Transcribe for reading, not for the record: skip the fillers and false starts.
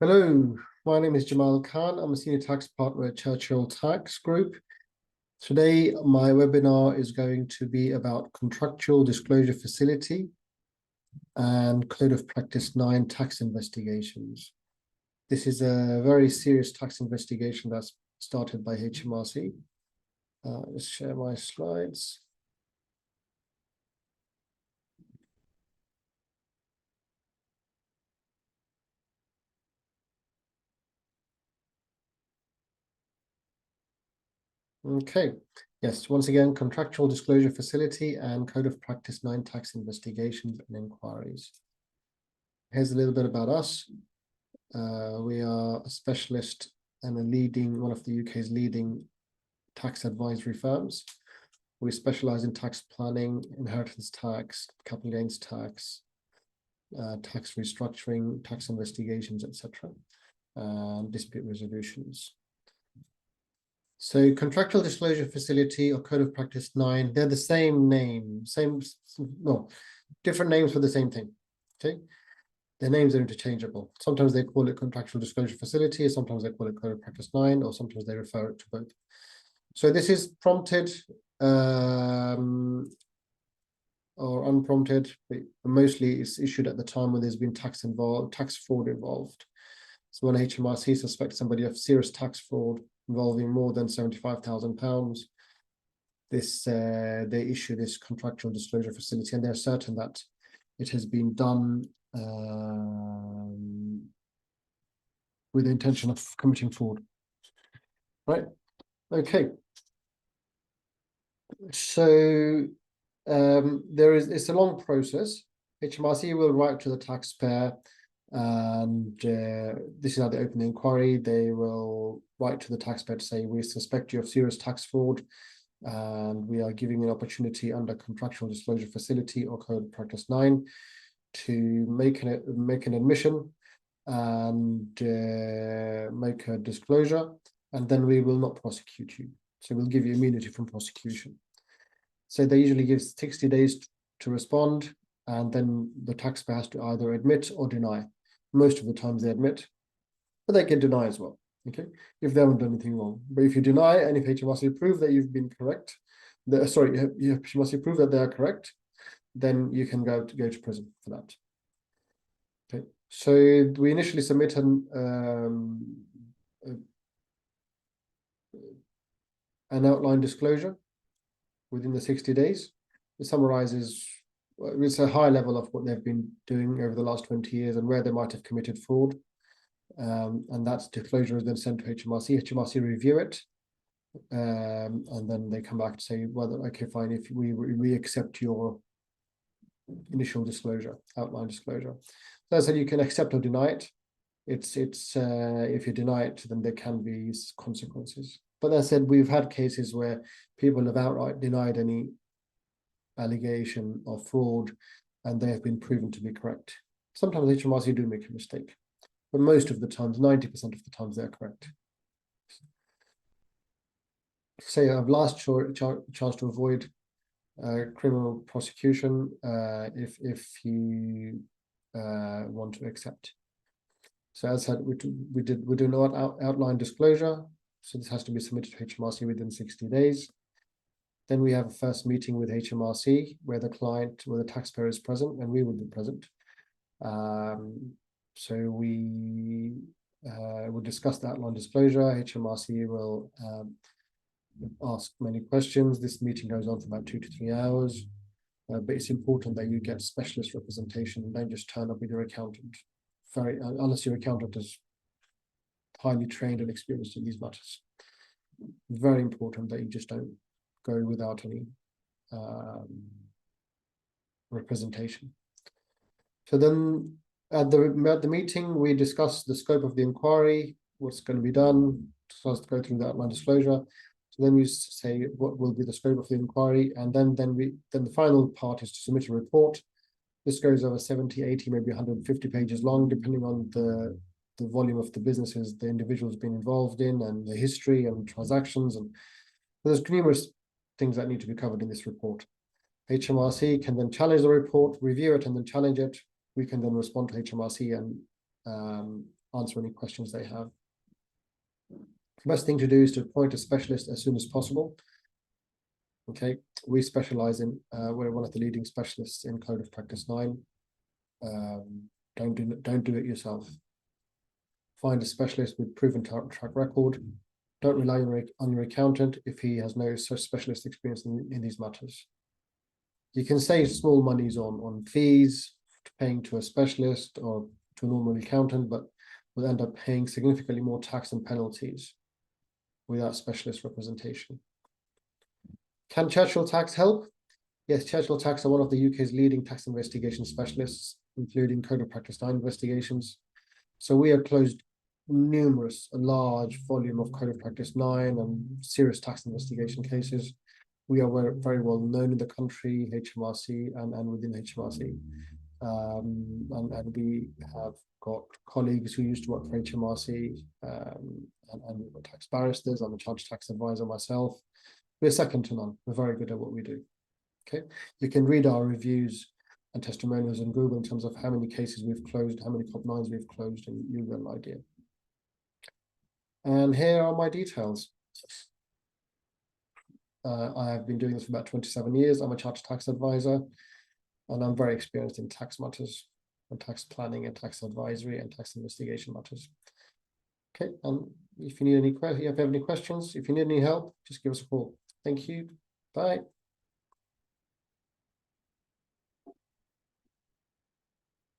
Hello, my name is Jamal Khan. I'm a senior tax partner at Churchill Tax Group. Today, my webinar is going to be about contractual disclosure facility and Code of Practice 9 tax investigations. This is a very serious tax investigation that's started by HMRC. Let's share my slides. Okay, yes, once again, contractual disclosure facility and Code of Practice 9 tax investigations and inquiries. Here's a little bit about us. We are a specialist and one of the UK's leading tax advisory firms. We specialize in tax planning, inheritance tax, capital gains tax, tax restructuring, tax investigations, etc., and dispute resolutions. So contractual disclosure facility or Code of Practice 9, they're the same name, different names for the same thing, okay? Their names are interchangeable. Sometimes they call it contractual disclosure facility, sometimes they call it Code of Practice 9, or sometimes they refer it to both. So this is prompted or unprompted, but mostly it's issued at the time when there's been tax fraud involved. So when HMRC suspects somebody of serious tax fraud involving more than £75,000, they issue this contractual disclosure facility, and they're certain that it has been done with the intention of committing fraud. Right? Okay. So it's a long process. HMRC will write to the taxpayer, and this is how they open the inquiry. They will write to the taxpayer to say, we suspect you of serious tax fraud, and we are giving an opportunity under contractual disclosure facility or Code of Practice 9 to make an admission and make a disclosure, and then we will not prosecute you. So we'll give you immunity from prosecution. So they usually give 60 days to respond, and then the taxpayer has to either admit or deny. Most of the times they admit, but they can deny as well, okay, if they haven't done anything wrong. But if you deny, and if HMRC prove that you've been correct, HMRC prove that they are correct, then you can go to prison for that. Okay, so we initially submit an outline disclosure within the 60 days. It summarizes, it's a high level of what they've been doing over the last 20 years and where they might have committed fraud. And that disclosure is then sent to HMRC. HMRC review it, and then they come back to say whether, okay, fine, if we accept your initial disclosure, outline disclosure. So I said you can accept or deny it. It's if you deny it, then there can be consequences. But as I said, we've had cases where people have outright denied any allegation of fraud, and they have been proven to be correct. Sometimes HMRC do make a mistake, but most of the times, 90% of the times, they're correct. Say I've last chance to avoid criminal prosecution if you want to accept. So as I said, we do not outline disclosure, so this has to be submitted to HMRC within 60 days. Then we have a first meeting with HMRC where the taxpayer is present, and we will be present. So we will discuss the outline disclosure. HMRC will ask many questions. This meeting goes on for about 2 to 3 hours, but it's important that you get specialist representation and don't just turn up with your accountant. Unless your accountant is highly trained and experienced in these matters. Very important that you just don't go without any representation. So then at the meeting, we discuss the scope of the inquiry, what's going to be done, starts to go through the outline disclosure. So then we say what will be the scope of the inquiry, and then the final part is to submit a report. This goes over 70, 80, maybe 150 pages long, depending on the volume of the businesses the individual's been involved in, and the history and transactions. And there's numerous things that need to be covered in this report. HMRC can then challenge the report, review it, and then challenge it. We can then respond to HMRC and answer any questions they have. The best thing to do is to appoint a specialist as soon as possible. Okay, we specialize in, we're one of the leading specialists in Code of Practice 9. Don't do it yourself. Find a specialist with proven track record. Don't rely on your accountant if he has no such specialist experience in these matters. You can save small monies on fees, paying to a specialist or to a normal accountant, but will end up paying significantly more tax and penalties without specialist representation. Can Churchill Tax help? Yes, Churchill Tax are one of the UK's leading tax investigation specialists, including Code of Practice 9 investigations. So we have closed a large volume of Code of Practice 9 and serious tax investigation cases. We are very well known in the country, HMRC and within HMRC. And we have got colleagues who used to work for HMRC and tax barristers. I'm a chartered tax advisor myself. We're second to none. We're very good at what we do. Okay, you can read our reviews and testimonials on Google in terms of how many cases we've closed, how many Cop 9s we've closed, and you'll get an idea. And here are my details. I have been doing this for about 27 years. I'm a chartered tax advisor, and I'm very experienced in tax matters and tax planning and tax advisory and tax investigation matters. Okay, and if you need any questions, if you have any questions, if you need any help, just give us a call. Thank you. Bye.